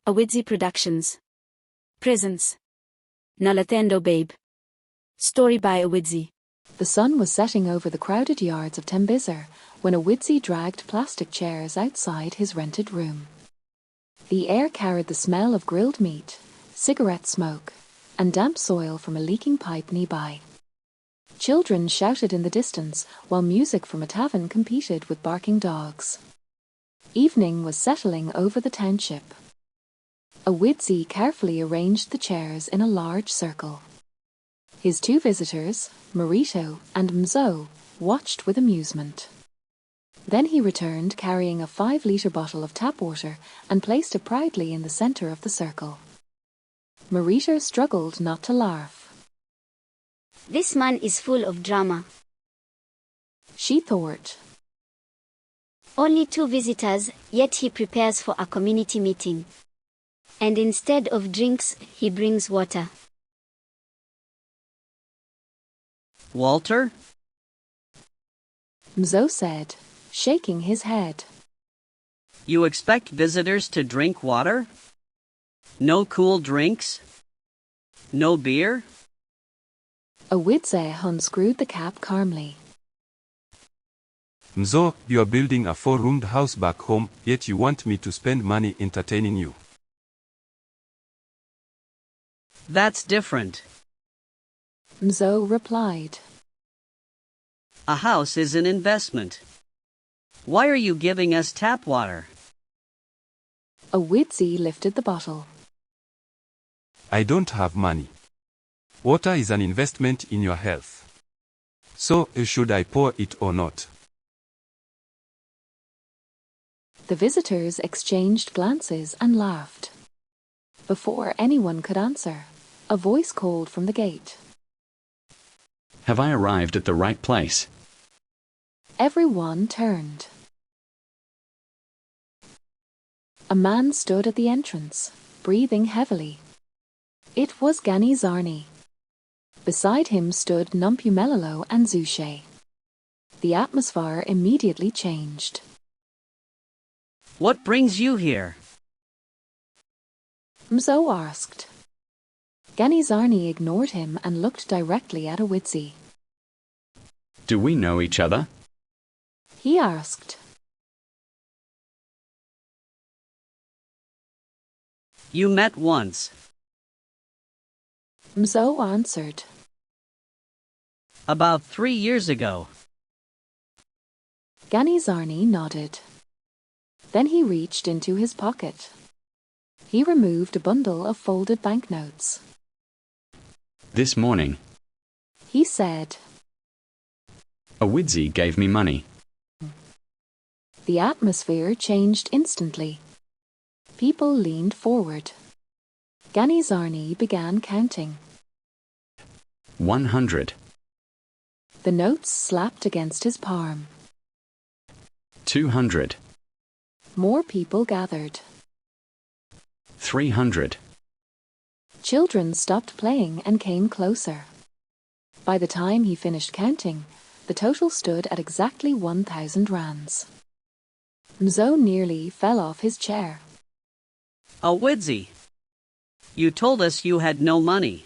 Awidzi Productions presents Noluthando Babe. Story by Awidzi. The sun was setting over the crowded yards of Tembizar when Awidzi dragged plastic chairs outside his rented room. The air carried the smell of grilled meat, cigarette smoke, and damp soil from a leaking pipe nearby. Children shouted in the distance while music from a tavern competed with barking dogs. Evening was settling over the township. Awidzi carefully arranged the chairs in a large circle. His two visitors, Marito and Mzo, watched with amusement. Then he returned carrying a 5-liter bottle of tap water and placed it proudly in the center of the circle. Marito struggled not to laugh. This man is full of drama, she thought. Only 2 visitors, yet he prepares for a community meeting. And instead of drinks, he brings water. Walter? Mzo said, shaking his head. You expect visitors to drink water? No cool drinks? No beer? Awidzi unscrewed the cap calmly. Mzo, you're building a 4-roomed house back home, yet you want me to spend money entertaining you. That's different. Mzo replied. A house is an investment. Why are you giving us tap water? Awidzi lifted the bottle. I don't have money. Water is an investment in your health. So, should I pour it or not? The visitors exchanged glances and laughed. Before anyone could answer, a voice called from the gate. Have I arrived at the right place? Everyone turned. A man stood at the entrance, breathing heavily. It was Ganizarni. Beside him stood Numpumelelo and Zushe. The atmosphere immediately changed. What brings you here? Mzo asked. Ganizarni ignored him and looked directly at Awidzi. Do we know each other? He asked. You met once. Mzo answered. About 3 years ago. Ganizarni nodded. Then he reached into his pocket. He removed a bundle of folded banknotes. This morning, he said. Awidzi gave me money. The atmosphere changed instantly. People leaned forward. Ganizarni began counting. 100. The notes slapped against his palm. 200. More people gathered. 300. Children stopped playing and came closer. By the time he finished counting, the total stood at exactly 1,000 rands. Mzo nearly fell off his chair. Awidzi, you told us you had no money.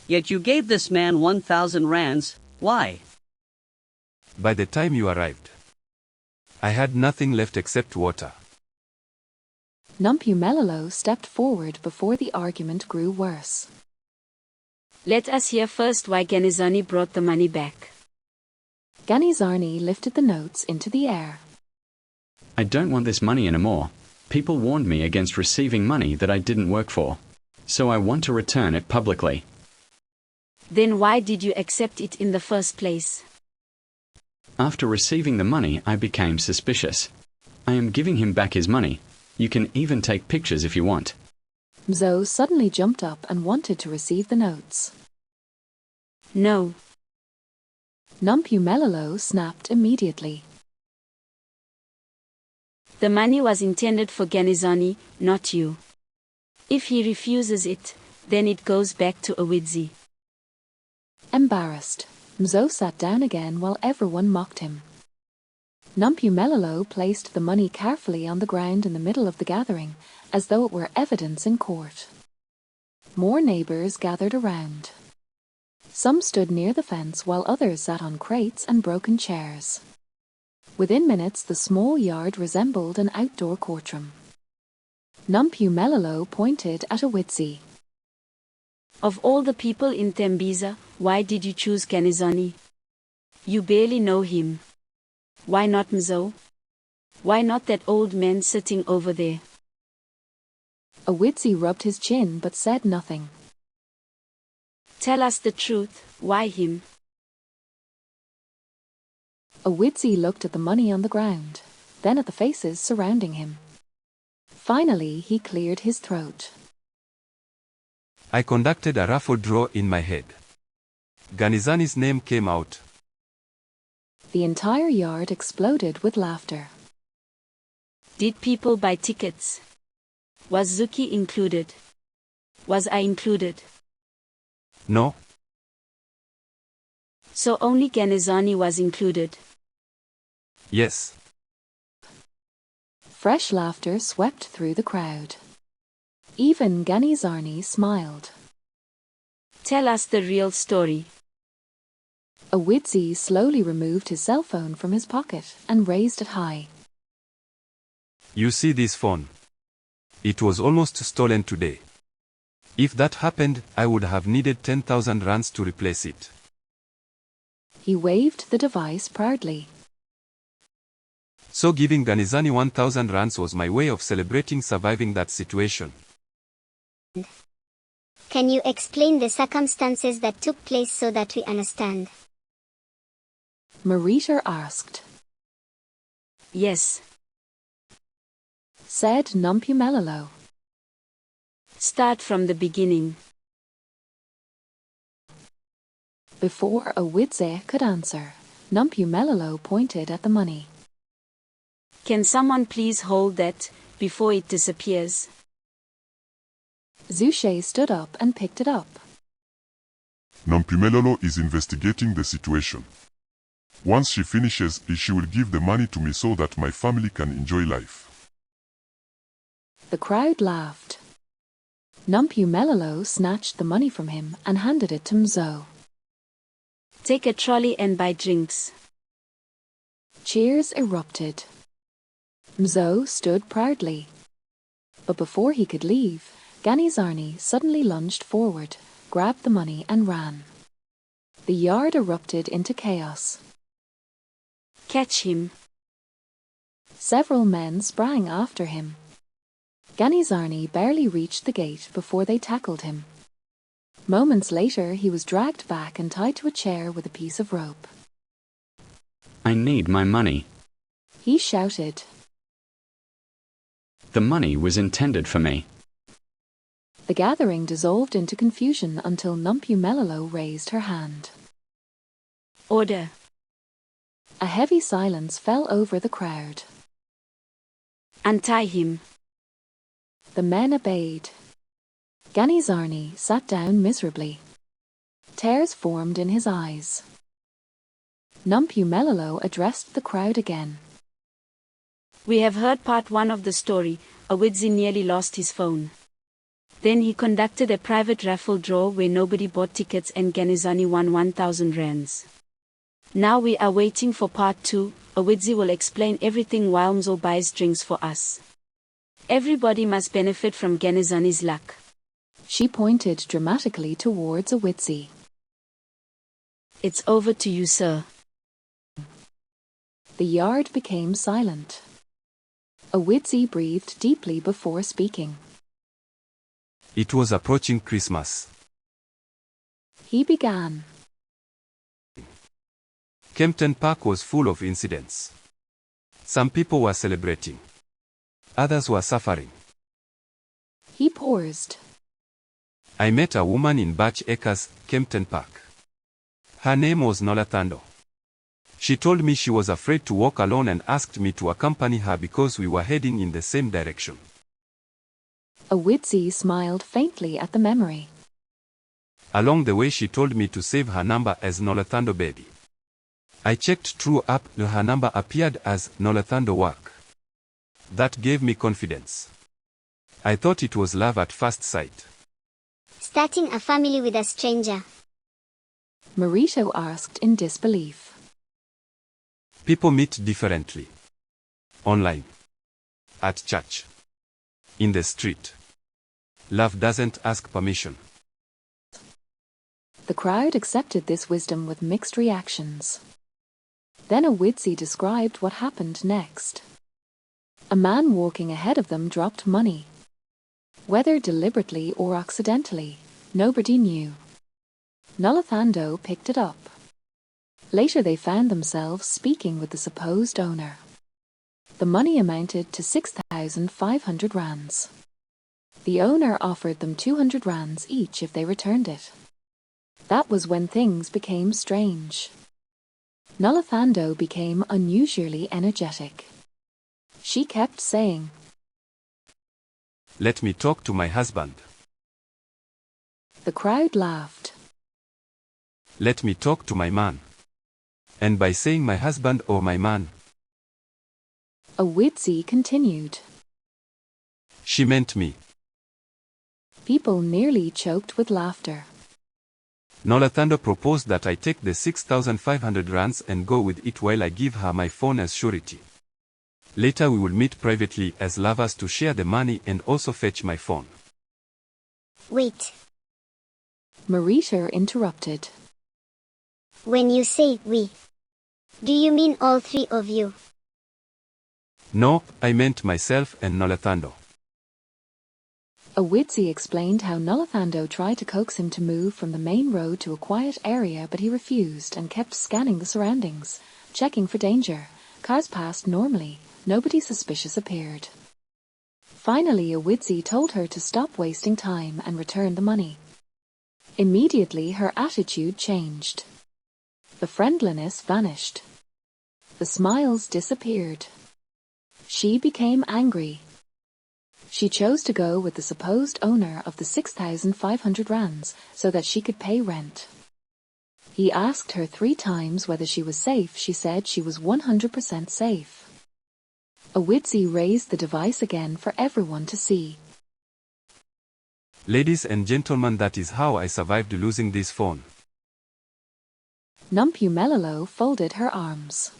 Yet you gave this man 1,000 rands. Why? By the time you arrived, I had nothing left except water. Numpumelelo stepped forward before the argument grew worse. Let us hear first why Ganizarni brought the money back. Ganizarni lifted the notes into the air. I don't want this money anymore. People warned me against receiving money that I didn't work for. So I want to return it publicly. Then why did you accept it in the first place? After receiving the money, I became suspicious. I am giving him back his money. You can even take pictures if you want. Mzo suddenly jumped up and wanted to receive the notes. No. Numpumelelo snapped immediately. The money was intended for Ganizarni, not you. If he refuses it, then it goes back to Awidzi. Embarrassed, Mzo sat down again while everyone mocked him. Noluthando placed the money carefully on the ground in the middle of the gathering, as though it were evidence in court. More neighbors gathered around. Some stood near the fence while others sat on crates and broken chairs. Within minutes, the small yard resembled an outdoor courtroom. Noluthando pointed at Awitsi. Of all the people in Tembisa, why did you choose Ganizani? You barely know him. Why not Mzo? Why not that old man sitting over there? Awitsi rubbed his chin but said nothing. Tell us the truth, why him? Awitsi looked at the money on the ground, then at the faces surrounding him. Finally, he cleared his throat. I conducted a raffle draw in my head. Ganizani's name came out. The entire yard exploded with laughter. Did people buy tickets? Was Zuki included? Was I included? No. So only Ganizani was included. Yes. Fresh laughter swept through the crowd. Even Ganizani smiled. Tell us the real story. Awitsi slowly removed his cell phone from his pocket and raised it high. You see this phone? It was almost stolen today. If that happened, I would have needed 10,000 rands to replace it. He waved the device proudly. So giving Ganizani 1,000 rands was my way of celebrating surviving that situation. Can you explain the circumstances that took place so that we understand? Marita asked. Yes. Said Noluthando. Start from the beginning. Before Awitsi could answer, Noluthando pointed at the money. Can someone please hold that, before it disappears? Zushe stood up and picked it up. Noluthando is investigating the situation. Once she finishes, she will give the money to me so that my family can enjoy life. The crowd laughed. Noluthando snatched the money from him and handed it to Mzo. Take a trolley and buy drinks. Cheers erupted. Mzo stood proudly. But before he could leave, Ganizani suddenly lunged forward, grabbed the money and ran. The yard erupted into chaos. Catch him. Several men sprang after him. Ganizani barely reached the gate before they tackled him. Moments later, he was dragged back and tied to a chair with a piece of rope. I need my money. He shouted. The money was intended for me. The gathering dissolved into confusion until Noluthando raised her hand. Order. A heavy silence fell over the crowd. Untie him. The men obeyed. Ganizani sat down miserably. Tears formed in his eyes. Noluthando addressed the crowd again. We have heard part 1 of the story. Awitsi nearly lost his phone. Then he conducted a private raffle draw where nobody bought tickets and Ganizani won 1,000 rands. Now we are waiting for part 2. Awitsi will explain everything while Mzo buys drinks for us. Everybody must benefit from Ganizani's luck. She pointed dramatically towards Awitsi. It's over to you, sir. The yard became silent. Awitsi breathed deeply before speaking. It was approaching Christmas. He began. Kempton Park was full of incidents. Some people were celebrating. Others were suffering. He paused. I met a woman in Birch Acres, Kempton Park. Her name was Noluthando. She told me she was afraid to walk alone and asked me to accompany her because we were heading in the same direction. Awitsi smiled faintly at the memory. Along the way she told me to save her number as Noluthando Babe. I checked through app, her number appeared as Noluthando work. That gave me confidence. I thought it was love at first sight. Starting a family with a stranger. Marito asked in disbelief. People meet differently. Online. At church. In the street. Love doesn't ask permission. The crowd accepted this wisdom with mixed reactions. Then a Widzi described what happened next. A man walking ahead of them dropped money. Whether deliberately or accidentally, nobody knew. Noluthando picked it up. Later they found themselves speaking with the supposed owner. The money amounted to 6,500 rands. The owner offered them 200 rands each if they returned it. That was when things became strange. Noluthando became unusually energetic. She kept saying, Let me talk to my husband. The crowd laughed. Let me talk to my man. And by saying my husband or my man, A Widzi continued. she meant me. People nearly choked with laughter. Noluthando proposed that I take the 6,500 rands and go with it while I give her my phone as surety. Later we will meet privately as lovers to share the money and also fetch my phone. Wait. Marita interrupted. When you say we, do you mean all three of you? No, I meant myself and Noluthando. A Widzi explained how Noluthando tried to coax him to move from the main road to a quiet area, but he refused and kept scanning the surroundings, checking for danger. Cars passed normally, nobody suspicious appeared. Finally, a Widzi told her to stop wasting time and return the money. Immediately her attitude changed. The friendliness vanished. The smiles disappeared. She became angry. She chose to go with the supposed owner of the 6,500 rands so that she could pay rent. He asked her 3 times whether she was safe. She said she was 100% safe. A Widzi raised the device again for everyone to see. Ladies and gentlemen, that is how I survived losing this phone. Noluthando folded her arms.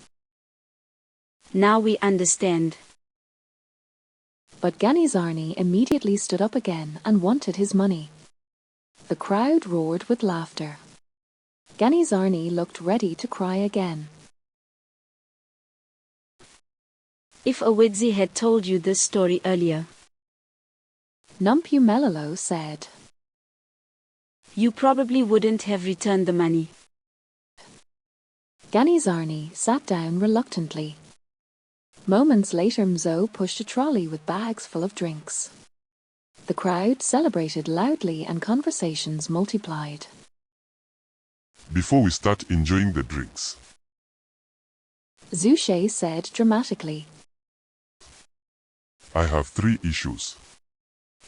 Now we understand. But Ganizarni immediately stood up again and wanted his money. The crowd roared with laughter. Ganizarni looked ready to cry again. If a Widzi had told you this story earlier, Noluthando said, you probably wouldn't have returned the money. Ganizarni sat down reluctantly. Moments later, Mzo pushed a trolley with bags full of drinks. The crowd celebrated loudly and conversations multiplied. Before we start enjoying the drinks, Zushe said dramatically, I have 3 issues.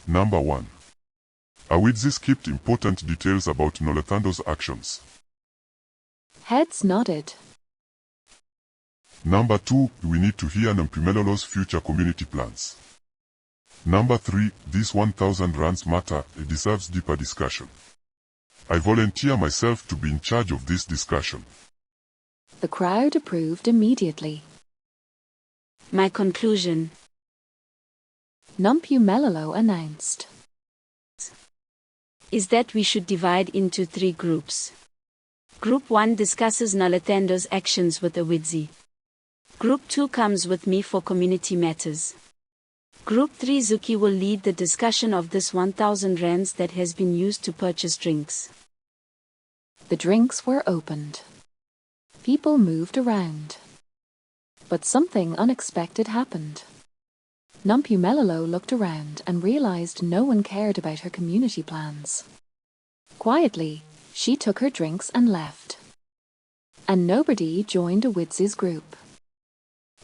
Number 1. Awidzi skipped important details about Noluthando's actions. Heads nodded. Number 2, we need to hear Nampumelolo's future community plans. Number 3, this 1,000 rands matter, it deserves deeper discussion. I volunteer myself to be in charge of this discussion. The crowd approved immediately. My conclusion Nampumelolo announced, is that we should divide into 3 groups. Group 1 discusses Noluthando's actions with Awidzi. Group 2 comes with me for community matters. Group 3 Zuki will lead the discussion of this 1,000 rands that has been used to purchase drinks. The drinks were opened. People moved around. But something unexpected happened. Nampumelolo looked around and realized no one cared about her community plans. Quietly, she took her drinks and left. And nobody joined Awidzi's group.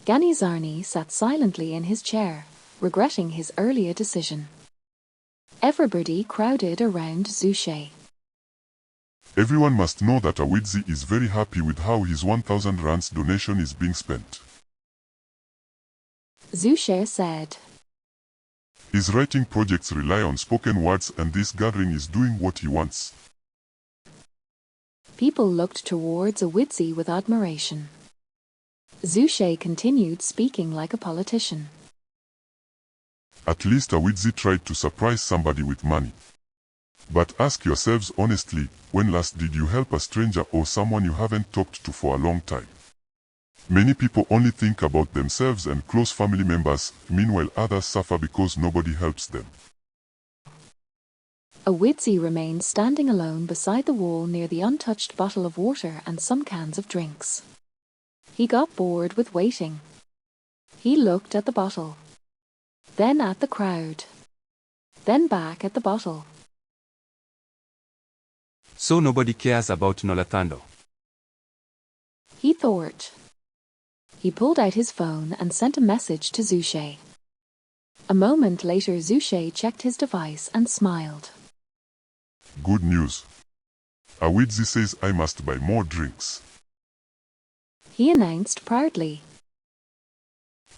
Ganizarni sat silently in his chair, regretting his earlier decision. Everybody crowded around Zushe. Everyone must know that Awidzi is very happy with how his 1000 rands donation is being spent. Zushe said. His writing projects rely on spoken words and this gathering is doing what he wants. People looked towards Awidzi with admiration. Zushe continued speaking like a politician. At least Awidzi tried to surprise somebody with money. But ask yourselves honestly, when last did you help a stranger or someone you haven't talked to for a long time? Many people only think about themselves and close family members, meanwhile others suffer because nobody helps them. Awidzi remained standing alone beside the wall near the untouched bottle of water and some cans of drinks. He got bored with waiting. He looked at the bottle, then at the crowd, then back at the bottle. So nobody cares about Noluthando. He thought. He pulled out his phone and sent a message to Zushe. A moment later Zushe checked his device and smiled. Good news. Awidzi says I must buy more drinks. He announced proudly.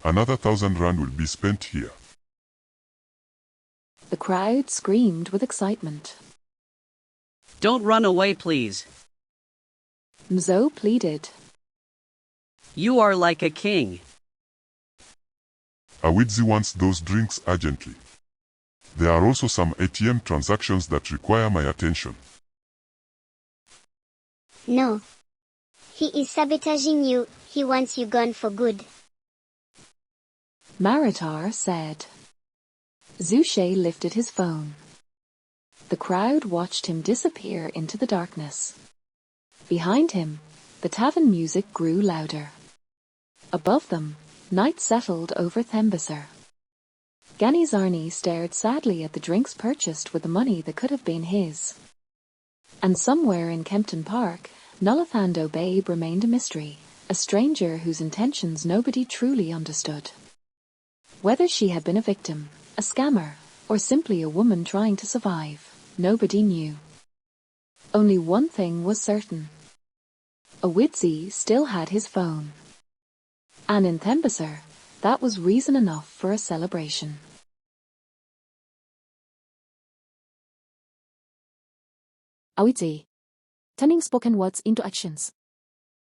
Another 1000 rand will be spent here. The crowd screamed with excitement. Don't run away, please. Mzo pleaded. You are like a king. Awidzi wants those drinks urgently. There are also some ATM transactions that require my attention. No. He is sabotaging you, he wants you gone for good. Maritar said. Zushe lifted his phone. The crowd watched him disappear into the darkness. Behind him, the tavern music grew louder. Above them, night settled over Thembisser. Ganizarni stared sadly at the drinks purchased with the money that could have been his. And somewhere in Kempton Park, Noluthando Babe remained a mystery, a stranger whose intentions nobody truly understood. Whether she had been a victim, a scammer, or simply a woman trying to survive, nobody knew. Only one thing was certain. Awidzi still had his phone. And in Thembisser, that was reason enough for a celebration. Awidzi. Turning spoken words into actions.